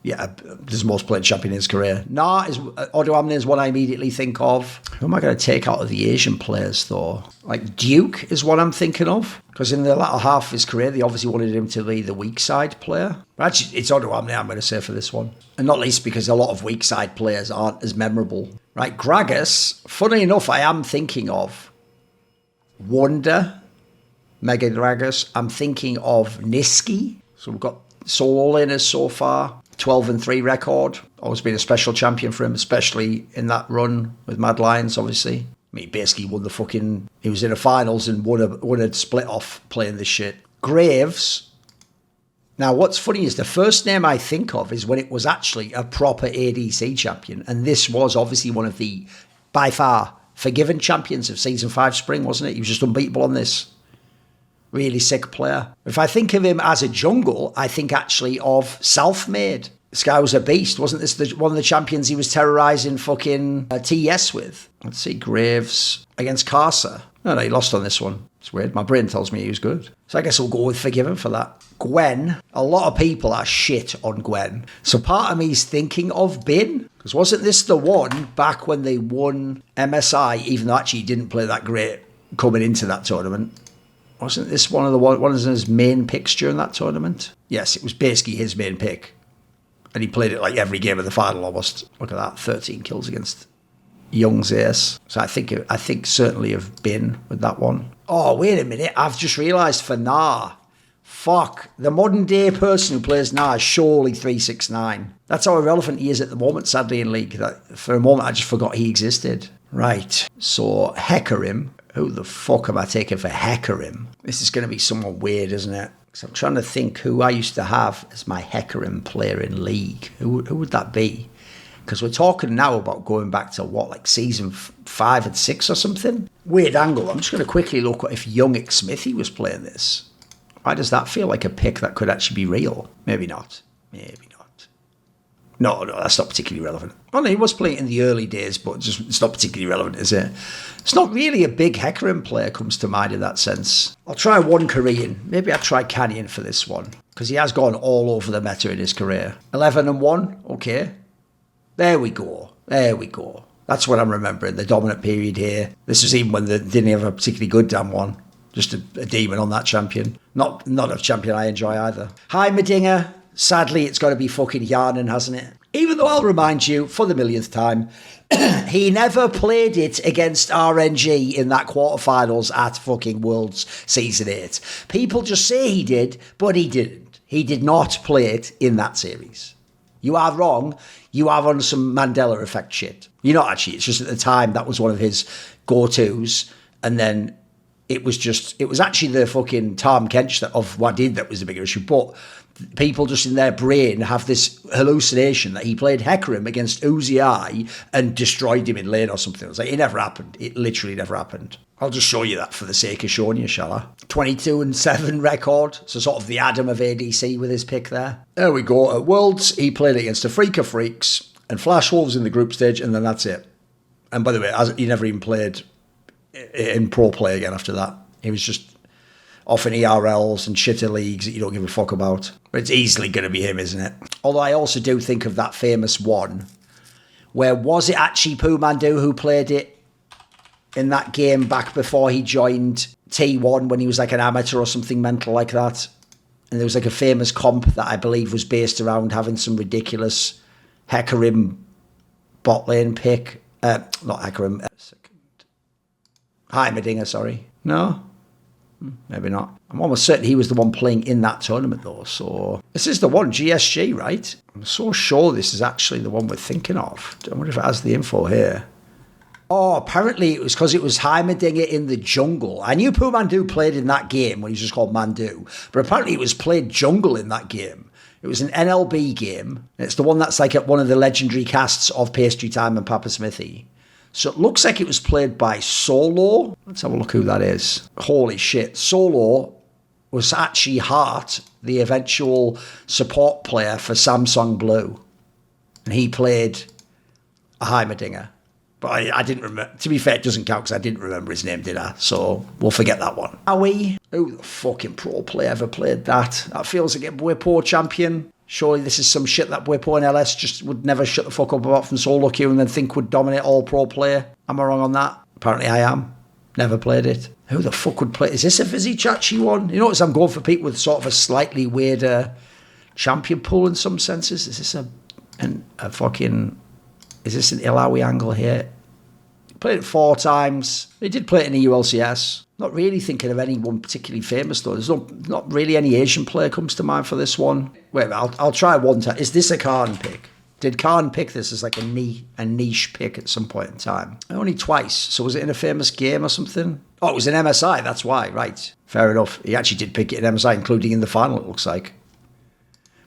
Yeah, this is the most played champion in his career. Odoamne is one I immediately think of. Who am I going to take out of the Asian players, though? Like Duke is what I'm thinking of. Because in the latter half of his career, they obviously wanted him to be the weak side player. But actually, it's Odoamne I'm going to say for this one. And not least because a lot of weak side players aren't as memorable. Right, Gragas, funny enough, I am thinking of Wonder, Mega Gragas. I'm thinking of Niski. So we've got solo laners so far. 12-3 record. Always been a special champion for him, especially in that run with Mad Lions, obviously. I mean, he basically won he was in the finals and won a split off playing this shit. Graves. Now, what's funny is the first name I think of is when it was actually a proper ADC champion. And this was obviously one of the, by far, forgiven champions of Season 5 Spring, wasn't it? He was just unbeatable on this. Really sick player. If I think of him as a jungle, I think actually of Selfmade. This guy was a beast. Wasn't this one of the champions he was terrorising fucking TS with? Let's see, Graves against Karsa. No, he lost on this one. It's weird. My brain tells me he was good. So I guess we'll go with Forgiven for that. Gwen. A lot of people are shit on Gwen. So part of me is thinking of Bin. Because wasn't this the one back when they won MSI, even though actually he didn't play that great coming into that tournament? Wasn't this one of his main picks during that tournament? Yes, it was basically his main pick. And he played it like every game of the final almost. Look at that, 13 kills against Young's ace. So I think certainly have been with that one. Oh, wait a minute. I've just realised for Nah. Fuck. The modern day person who plays Nah is surely 369. That's how irrelevant he is at the moment, sadly, in League. For a moment, I just forgot he existed. Right. So Hecarim. Who the fuck am I taking for Hecarim? This is going to be someone weird, isn't it? Because I'm trying to think who I used to have as my Hecarim player in League. Who would that be? Because we're talking now about going back to what, like season 5 and 6 or something? Weird angle. I'm just going to quickly look at if Young Smithy was playing this. Why does that feel like a pick that could actually be real? Maybe not. Maybe not. No, that's not particularly relevant. Well, he was playing in the early days, but just it's not particularly relevant, is it? It's not really a big Hecarim player comes to mind in that sense. I'll try one Korean. Maybe I'll try Canyon for this one, because he has gone all over the meta in his career. 11-1, okay. There we go. That's what I'm remembering, the dominant period here. This was even when they didn't have a particularly good damn one. Just a demon on that champion. Not a champion I enjoy either. Heimerdinger. Sadly, it's got to be fucking Yarnan, hasn't it? Even though I'll remind you, for the millionth time, he never played it against RNG in that quarterfinals at fucking Worlds Season 8. People just say he did, but he didn't. He did not play it in that series. You are wrong. You are on some Mandela effect shit. You're not actually. It's just at the time that was one of his go-tos. And then it was actually the fucking Tom Kench of what did that was the bigger issue. But people just in their brain have this hallucination that he played Hecarim against Uzi and destroyed him in lane or something. It's like, it never happened. It literally never happened. I'll just show you that for the sake of showing you, shall I? 22-7 record. So sort of the Adam of ADC with his pick there. There we go. At Worlds, he played against a Freak of Freaks and Flash Wolves in the group stage, and then that's it. And by the way, he never even played in pro play again after that. He was just off in ERLs and shitter leagues that you don't give a fuck about. But it's easily going to be him, isn't it? Although I also do think of that famous one where was it actually Pumandu who played it in that game back before he joined T1 when he was like an amateur or something mental like that? And there was like a famous comp that I believe was based around having some ridiculous Hecarim bot lane pick. Not Hecarim. Heimerdinger, sorry. No? Maybe not. I'm almost certain he was the one playing in that tournament, though. So this is the one, GSG, right? I'm so sure this is actually the one we're thinking of. I wonder if it has the info here. Oh, apparently it was because it was Heimerdinger in the jungle. I knew Pumandu played in that game when he was just called Mandu, but apparently it was played jungle in that game. It was an NLB game. It's the one that's like at one of the legendary casts of Pastry Time and Papa Smithy. So it looks like it was played by Solo. Let's have a look who that is. Holy shit. Solo was actually Hart, the eventual support player for Samsung Blue. And he played a Heimerdinger. But I didn't remember. To be fair, it doesn't count because I didn't remember his name, did I? So we'll forget that one. Are we? Who the fucking pro player ever played that? That feels like a Bwipo champion. Surely this is some shit that Bwipo and LS just would never shut the fuck up about from solo queue and then think would dominate all pro player. Am I wrong on that? Apparently I am. Never played it. Who the fuck would play? Is this a Fizzy Chachi one? You notice I'm going for people with sort of a slightly weirder champion pool in some senses. Is this a fucking... Is this an Illaoi angle here? He played it 4 times. He did play it in the ULCS. Not really thinking of anyone particularly famous though. There's not really any Asian player comes to mind for this one. Wait a minute, I'll try one time. Is this a Khan pick? Did Khan pick this as like a niche pick at some point in time? Only twice. So was it in a famous game or something? Oh, it was in MSI. That's why. Right. Fair enough. He actually did pick it in MSI, including in the final, it looks like.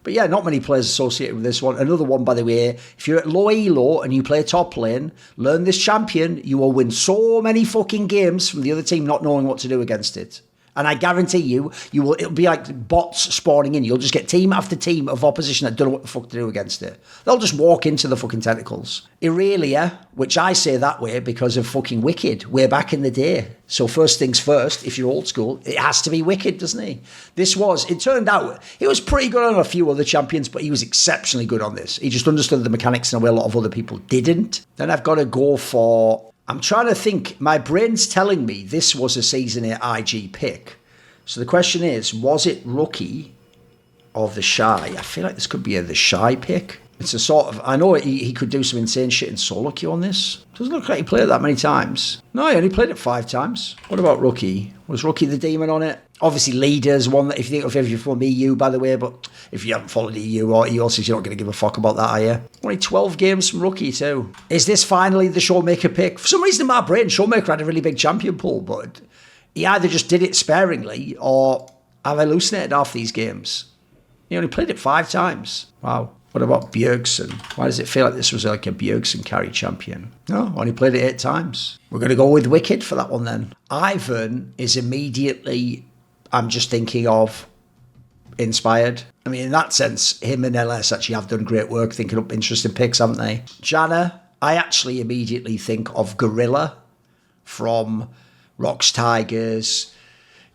But yeah, not many players associated with this one. Another one, by the way, if you're at low elo and you play top lane, learn this champion, you will win so many fucking games from the other team not knowing what to do against it. And I guarantee you will. It'll be like bots spawning in. You'll just get team after team of opposition that don't know what the fuck to do against it. They'll just walk into the fucking tentacles. Irelia, which I say that way because of fucking Wicked, way back in the day. So first things first, if you're old school, it has to be Wicked, doesn't he? It turned out, he was pretty good on a few other champions, but he was exceptionally good on this. He just understood the mechanics in a way a lot of other people didn't. Then I've got to go for, I'm trying to think, my brain's telling me this was a Season 8 IG pick. So the question is, was it Rookie or the Shy? I feel like this could be the Shy pick. It's a sort of, I know he could do some insane shit in solo queue on this. Doesn't look like he played it that many times. No, he only played it 5 times. What about Rookie? Was Rookie the demon on it? Obviously, Leader's one that, if you follow me, EU, by the way, but if you haven't followed EU or EOS, you're not going to give a fuck about that, are you? Only 12 games from Rookie, too. Is this finally the Showmaker pick? For some reason in my brain, Showmaker had a really big champion pool, but he either just did it sparingly or I've hallucinated half these games. He only played it 5 times. Wow. What about Bjergsen? Why does it feel like this was like a Bjergsen carry champion? No, only played it 8 times. We're going to go with Wicked for that one then. Ivern is immediately, I'm just thinking of inspired. I mean, in that sense, him and LS actually have done great work thinking up interesting picks, haven't they? Janna, I actually immediately think of Gorilla from Rocks Tigers,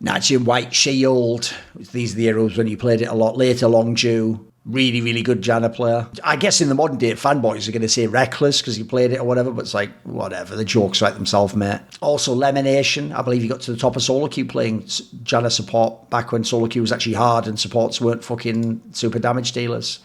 Najin White Shield. These are the heroes when you played it a lot later, Longdew. Really, really good Janna player. I guess in the modern day, fanboys are going to say Reckless because he played it or whatever, but it's like, whatever. The jokes write themselves, mate. Also, Lemonation. I believe he got to the top of solo queue playing Janna support back when solo queue was actually hard and supports weren't fucking super damage dealers.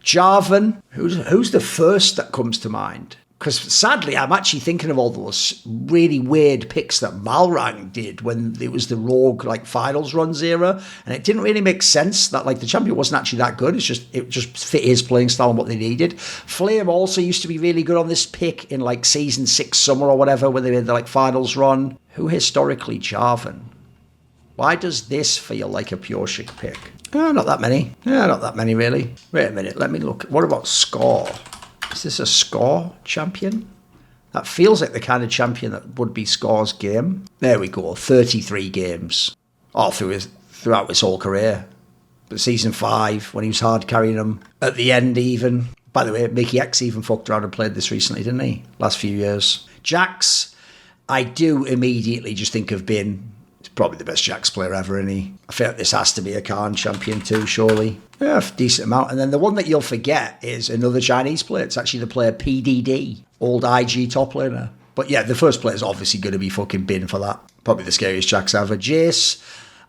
Jarvan. Who's the first that comes to mind? Because sadly, I'm actually thinking of all those really weird picks that Malrang did when it was the rogue like finals runs era, and it didn't really make sense that like the champion wasn't actually that good. It just fit his playing style and what they needed. Flame also used to be really good on this pick in like season 6 summer or whatever when they made the like finals run. Who historically Jarvan? Why does this feel like a pure chic pick? Not that many. Not that many really. Wait a minute, let me look. What about Score? Is this a Score champion? That feels like the kind of champion that would be Score's game. There we go, 33 games. Throughout his whole career. But season 5, when he was hard carrying them. At the end even. By the way, Mickey X even fucked around and played this recently, didn't he? Last few years. Jax, I do immediately just think of Bin. He's probably the best Jax player ever, isn't he? I feel like this has to be a Khan champion too, surely. Yeah, decent amount. And then the one that you'll forget is another Chinese player. It's actually the player PDD, old IG top laner. But yeah, the first player is obviously going to be fucking Bin for that. Probably the scariest Jax ever. Jace.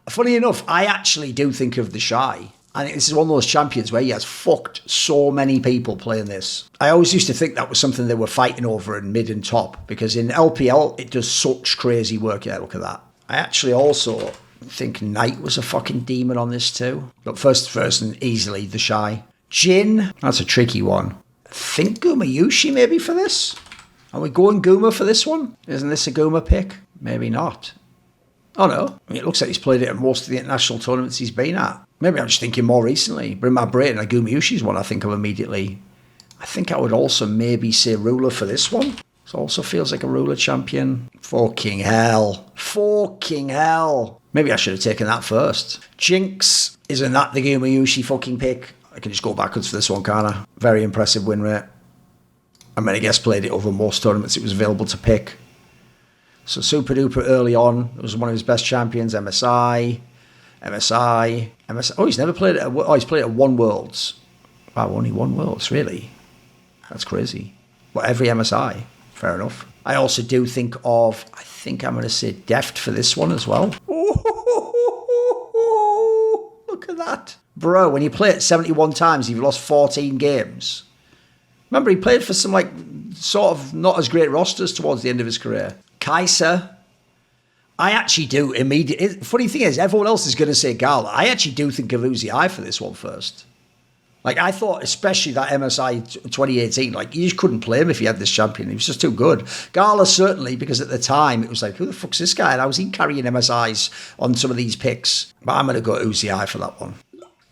Funny enough, I actually do think of the Shy. I think this is one of those champions where he has fucked so many people playing this. I always used to think that was something they were fighting over in mid and top, because in LPL, it does such crazy work. Yeah, look at that. I actually also think Knight was a fucking demon on this too. But first and easily the Shy. Jin, that's a tricky one. I think Gumayushi maybe for this. Are we going Guma for this one? Isn't this a Guma pick? Maybe not. Oh no. I mean, it looks like he's played it at most of the international tournaments he's been at. Maybe I'm just thinking more recently. But in my brain, Gumayushi's one I think of immediately. I think I would also maybe say Ruler for this one. It also feels like a Ruler champion. Fucking hell. Fucking hell. Maybe I should have taken that first. Jinx, isn't that the Gumayushi fucking pick? I can just go backwards for this one, can't I? Very impressive win rate. I mean, I guess played it over most tournaments it was available to pick. So super duper early on. It was one of his best champions, MSI. Oh, he's never played it. He's played it at one Worlds. Wow, only one Worlds, really? That's crazy. But every MSI. Fair enough. I also do think of, I think I'm going to say Deft for this one as well. Look at that. Bro, when you play it 71 times, you've lost 14 games. Remember, he played for some, like, sort of not as great rosters towards the end of his career. Kai'Sa. I actually do immediately. Funny thing is, everyone else is going to say Gala. I actually do think of Uzi for this one first. Like, I thought, especially that MSI 2018, like, you just couldn't play him if you had this champion. He was just too good. Gala, certainly, because at the time, it was like, who the fuck's this guy? And how was he carrying MSIs on some of these picks? But I'm going to go Uzi for that one.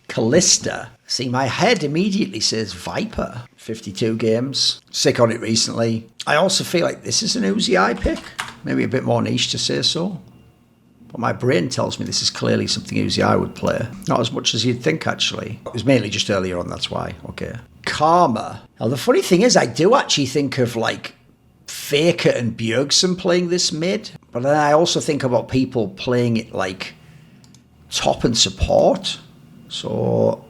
Callista. See, my head immediately says Viper. 52 games. Sick on it recently. I also feel like this is an Uzi pick. Maybe a bit more niche to say so. But my brain tells me this is clearly something Uzi I would play. Not as much as you'd think, actually. It was mainly just earlier on, that's why. Okay. Karma. Now, the funny thing is, I do actually think of, like, Faker and Bjergsen playing this mid. But then I also think about people playing it, like, top and support. So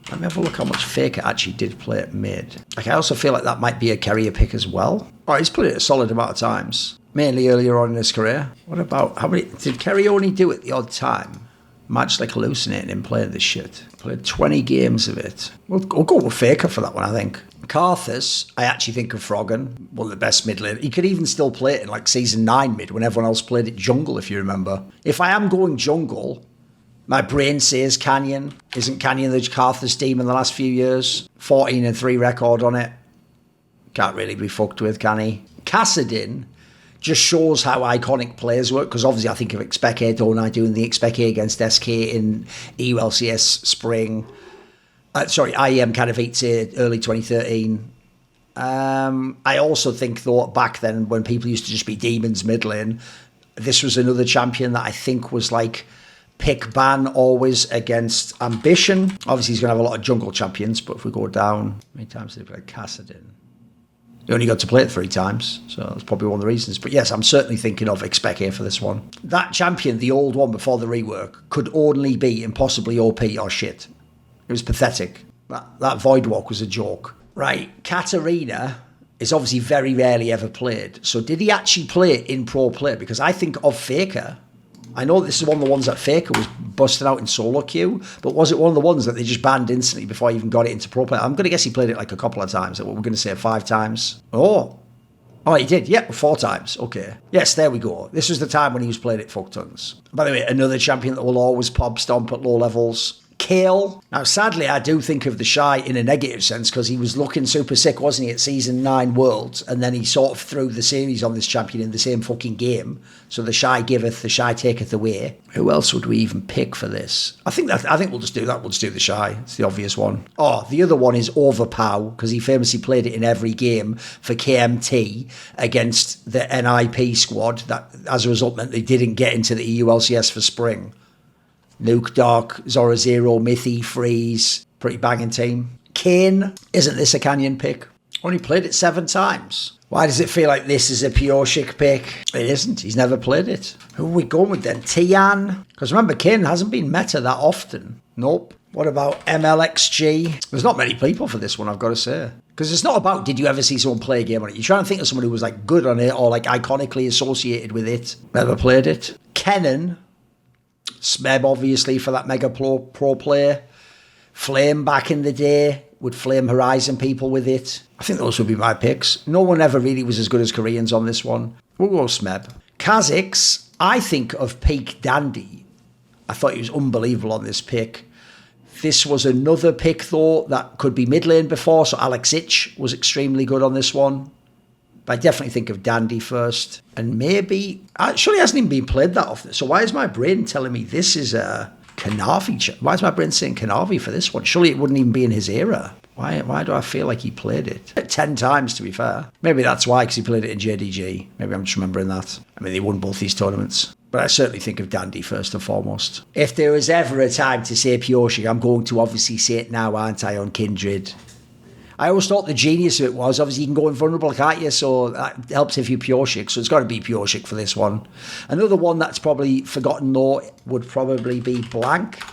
let me have a look how much Faker actually did play at mid. Like, I also feel like that might be a carrier pick as well. Oh, he's played it a solid amount of times. Mainly earlier on in his career. What about, how many, did Kerry only do it the odd time? Match like hallucinating him playing this shit. Played 20 games of it. We'll go with Faker for that one, I think. Karthus, I actually think of Froggen, one of the best mid lane. He could even still play it in like Season 9 mid when everyone else played it jungle, if you remember. If I am going jungle, my brain says Canyon. Isn't Canyon the Karthus team in the last few years? 14-3 record on it. Can't really be fucked with, can he? Kassadin just shows how iconic players work, because obviously I think of Expeke, don't I, doing the Expeke against SK in EULCS spring. IEM kind of early 2013. I also think, though, back then when people used to just be demons mid lane, this was another champion that I think was like pick ban always against Ambition. Obviously he's going to have a lot of jungle champions, but if we go down, how many times did he play Kassadin? He only got to play it 3 times, so that's probably one of the reasons. But yes, I'm certainly thinking of Expeke for this one. That champion, the old one before the rework, could only be impossibly OP or shit. It was pathetic. That Void Walk was a joke. Right, Katarina is obviously very rarely ever played. So did he actually play it in pro play? Because I think of Faker. I know this is one of the ones that Faker was busting out in solo queue, but was it one of the ones that they just banned instantly before he even got it into pro play? I'm going to guess he played it like a couple of times. We're going to say 5 times. Oh, he did. Yeah, 4 times. Okay. Yes, there we go. This was the time when he was playing it fuck tons. By the way, another champion that will always pop stomp at low levels. Kale. Now, sadly, I do think of the Shy in a negative sense because he was looking super sick, wasn't he, at Season 9 Worlds? And then he sort of threw the series on this champion in the same fucking game. So the Shy giveth, the Shy taketh away. Who else would we even pick for this? I think we'll just do that. We'll just do the Shy. It's the obvious one. Oh, the other one is Overpow because he famously played it in every game for KMT against the NIP squad. That, as a result, meant they didn't get into the EULCS for spring. Nuke Dark, Zora Zero, Mithy, Freeze. Pretty banging team. Kane. Isn't this a Canyon pick? Only played it 7 times. Why does it feel like this is a pure chic pick? It isn't. He's never played it. Who are we going with then? Tian? Because remember, Kane hasn't been meta that often. Nope. What about MLXG? There's not many people for this one, I've got to say. Because it's not about did you ever see someone play a game on it. You're trying to think of someone who was like good on it or like iconically associated with it. Never played it. Kennen. Smeb, obviously, for that mega pro player. Flame back in the day. Would Flame Horizon people with it. I think those would be my picks. No one ever really was as good as Koreans on this one. We'll go Smeb. Kha'Zix, I think of peak Dandy. I thought he was unbelievable on this pick. This was another pick, though, that could be mid lane before. So Alex Ich was extremely good on this one. But I definitely think of Dandy first. And maybe... Actually, he hasn't even been played that often. So why is my brain telling me this is a Kanavi? Why is my brain saying Kanavi for this one? Surely it wouldn't even be in his era. Why do I feel like he played it? 10 times, to be fair. Maybe that's why, because he played it in JDG. Maybe I'm just remembering that. I mean, they won both these tournaments. But I certainly think of Dandy first and foremost. If there was ever a time to say Pyoshi, I'm going to obviously say it now, aren't I, on Kindred. I always thought the genius of it was, obviously you can go invulnerable, can't you? So that helps if you Pyorshik. So it's got to be Pyorshik for this one. Another one that's probably forgotten though would probably be Blank.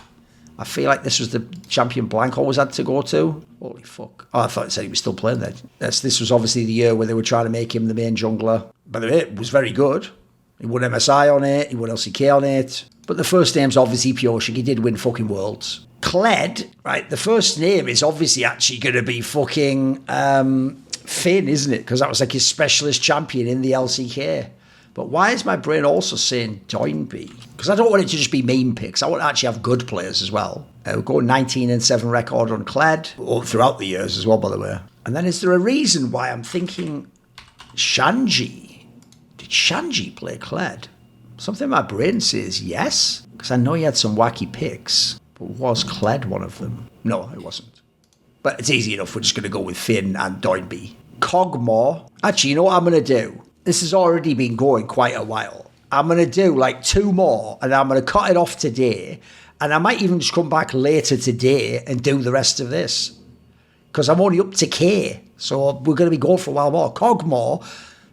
I feel like this was the champion Blank always had to go to. Holy fuck. Oh, I thought it said he was still playing then. This was obviously the year where they were trying to make him the main jungler. By the way, it was very good. He won MSI on it. He won LCK on it. But the first name's obviously Pyorshik. He did win fucking Worlds. Kled, right, the first name is obviously actually going to be fucking Finn, isn't it? Because that was like his specialist champion in the LCK. But why is my brain also saying Doinby? Because I don't want it to just be meme picks. I want to actually have good players as well. We're going 19-7 record on Kled, all throughout the years as well, by the way. And then is there a reason why I'm thinking Shanji? Did Shanji play Kled? Something in my brain says yes, because I know he had some wacky picks. But was Kled one of them? No, it wasn't. But it's easy enough. We're just going to go with Finn and Doinby. Kog'Maw. Actually, you know what I'm going to do? This has already been going quite a while. I'm going to do like 2 more and I'm going to cut it off today. And I might even just come back later today and do the rest of this. Because I'm only up to K. So we're going to be going for a while more. Kog'Maw.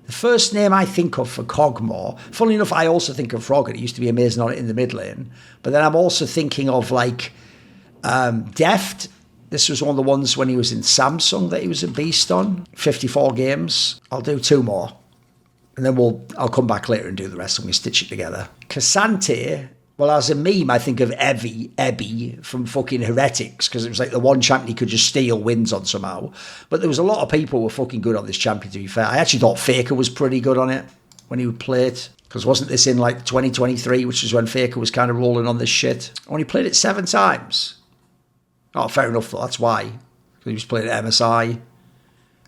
The first name I think of for Kog'Maw, funnily enough, I also think of Frogger. He used to be amazing on it in the mid lane. But then I'm also thinking of like Deft. This was one of the ones when he was in Samsung that he was a beast on. 54 games. I'll do 2 more. And then I'll come back later and do the rest and we stitch it together. Cassante, well, as a meme, I think of Ebby from fucking Heretics, because it was like the one champion he could just steal wins on somehow. But there was a lot of people who were fucking good on this champion, to be fair. I actually thought Faker was pretty good on it when he would play it. Because wasn't this in like 2023, which is when Faker was kind of rolling on this shit? I only played it 7 times. Oh, fair enough though, that's why. Because he was playing at MSI.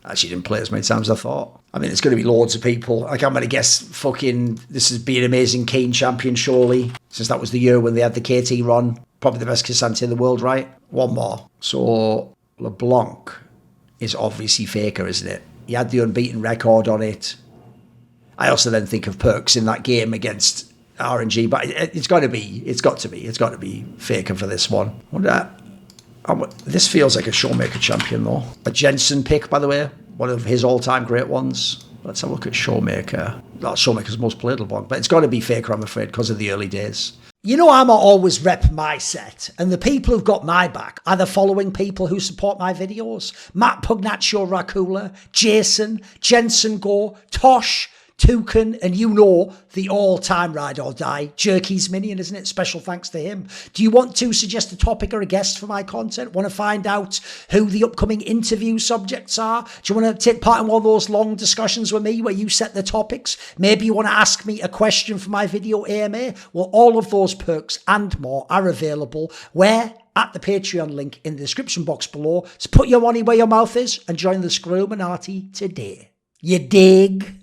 Actually didn't play as many times as I thought. I mean, there's going to be loads of people. Like, I'm going to guess fucking this has been an amazing Keen champion, surely. Since that was the year when they had the KT run. Probably the best Cassante in the world, right? 1 more. So, LeBlanc is obviously Faker, isn't it? He had the unbeaten record on it. I also then think of Perks in that game against RNG, but it's got to be Faker for this one. This feels like a Showmaker champion, though. A Jensen pick, by the way. One of his all-time great ones. Let's have a look at Showmaker. That's Showmaker's most played LeBlanc, but it's got to be Faker, I'm afraid, because of the early days. You know, I'm always rep my set, and the people who've got my back are the following people who support my videos. Matt Pugnatio Rajcula, Jason, Jensen Goh, Tosh, Toucan, and you know, the all-time ride or die, Jerky's minion, isn't it? Special thanks to him. Do you want to suggest a topic or a guest for my content? Want to find out who the upcoming interview subjects are? Do you want to take part in one of those long discussions with me where you set the topics? Maybe you want to ask me a question for my video AMA? Well, all of those perks and more are available where? At the Patreon link in the description box below. So put your money where your mouth is and join the Scroominati today. You dig?